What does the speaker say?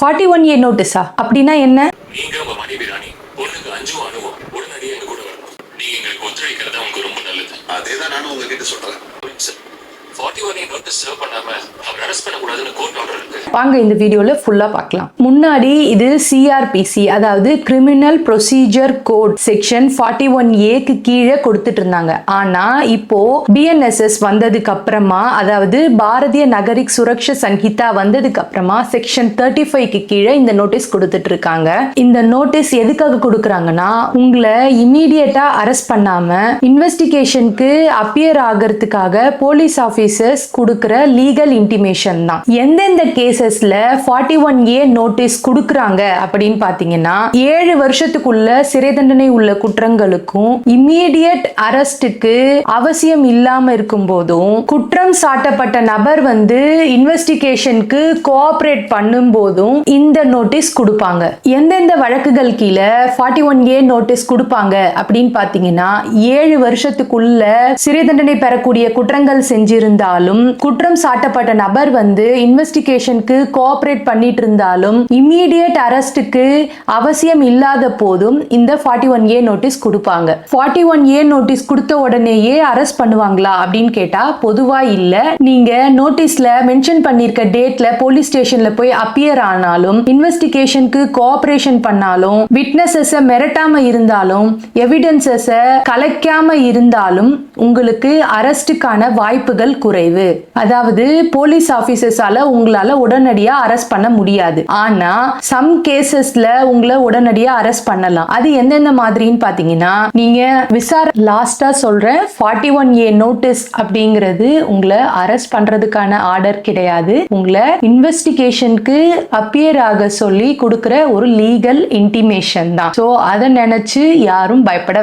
41A நோட்டீஸா? அப்படின்னா என்ன? நீங்க உங்க மனைவி ராணி பொண்ணுக்கு 5 அனுபவம் உடனடியாக எங்க கூட வரணும். நீங்க எங்களுக்கு ஒத்துழைக்கிறதா உங்களுக்கு ரொம்ப நல்லது. அதேதான் நானும் உங்ககிட்ட சொல்றேன். 41A நோட்டீஸ் சர்வ் பண்ணாம அவர் அரெஸ்ட் பண்ணக்கூடாதுன்னு கோர்ட் ஆர்டர் இருக்கு. வாங்க இந்த வீடியோல ஃபுல்லா பார்க்கலாம். முன்னாடி இது சிஆர்பிசி, அதாவது criminal procedure code section 41A கீழே கொடுத்துட்டு இருந்தாங்க. ஆனா இப்போ பிஎன்எஸ்எஸ் வந்ததுக்கு அப்புறமா, அதாவது பாரதிய நகரிக் சுரக்ஷா சன்ஹிதா வந்ததுக்கு அப்புறமா செக்ஷன் 35 கீழே இந்த நோட்டீஸ் கொடுத்துட்டு இருக்காங்க. இந்த நோட்டீஸ் எதுக்காக கொடுக்குறாங்கன்னா, உங்களை இமீடியட்டா அரெஸ்ட் பண்ணாம இன்வெஸ்டிகேஷனுக்கு அப்பியர் ஆகிறதுக்காக போலீஸ் ஆபீசர்ஸ் கொடுக்கிற லீகல் இன்டிமேஷன் தான். எந்தெந்த கேசஸ்ல 41A நோட்டீஸ் கொடுக்கறாங்க அப்படின்னு பாத்தீங்கன்னா, 7 வருஷத்துக்குள்ள சிறை தண்டனை உள்ள குற்றங்களுக்கும் இம்மீடியட் அரெஸ்டுக்கு அவசியம் இல்லாம இருக்கும் போதும், குற்றம் சாட்டப்பட்ட நபர் இன்வெஸ்டிகேஷனுக்கு கோஆபரேட் பண்ணும் போதும் இந்த நோட்டீஸ் கொடுப்பாங்க. எந்தெந்த வழக்குகள் கீழே 41A நோட்டீஸ் கொடுப்பாங்க அப்படின்னு பாத்தீங்கன்னா, 7 வருஷத்துக்குள்ள சிறை தண்டனை பெறக்கூடிய குற்றங்கள் செஞ்சிருந்தாலும், குற்றம் சாட்டப்பட்ட நபர் இன்வெஸ்டிகேஷனுக்கு கோஆபரேட் பண்ணிட்டு இருந்தாலும், இம்மீடியட் அரெஸ்டுக்கு அவசியம் இல்லாத போதும் இந்த 41A நோட்டீஸ் கொடுப்பாங்க. 41A நோட்டீஸ் கொடுத்த உடனேயே அரெஸ்ட் பண்ணுவாங்களா அப்படின்னு கேட்டா பொதுவா இல்ல. நீங்க நோட்டீஸ்ல மென்ஷன் பண்ணிருக்க டேட்ல போலீஸ் ஸ்டேஷன்ல போய் அப்பியர் ஆனாலும், இன்வெஸ்டிகேஷனுக்கு கோஆபரேஷன் பண்ணாலும், விட்னஸஸ் மிரட்டாம இருந்தாலும், எவிடன்சஸ் கலைக்காம இருந்தாலும் உங்களுக்கு அரெஸ்டுக்கான வாய்ப்புகள் குறைவு. அதாவது போலீஸ் ஆபீசர்ஸால உங்களால உடனடியா அரெஸ்ட் பண்ண முடியாது. ஆனா சம் கேசஸ்ல உங்களை உடனடியா அரெஸ்ட் பண்ணலாம். அது எந்தெந்த மாதிரின்னு பாத்தீங்கன்னா, நீங்க லாஸ்டா சொல்றேன், 41A நோட்டீஸ் அப்படிங்கிறது உங்களை அரெஸ்ட் பண்றதுக்கான ஆர்டர் கிடையாது. உங்களை இன்வெஸ்டிகேஷனுக்கு அப்பியர் ஆக சொல்லி கொடுக்கிற ஒரு லீகல் இன்டிமேஷன் தான். சோ அதை நினைச்சு யாரும் பயப்பட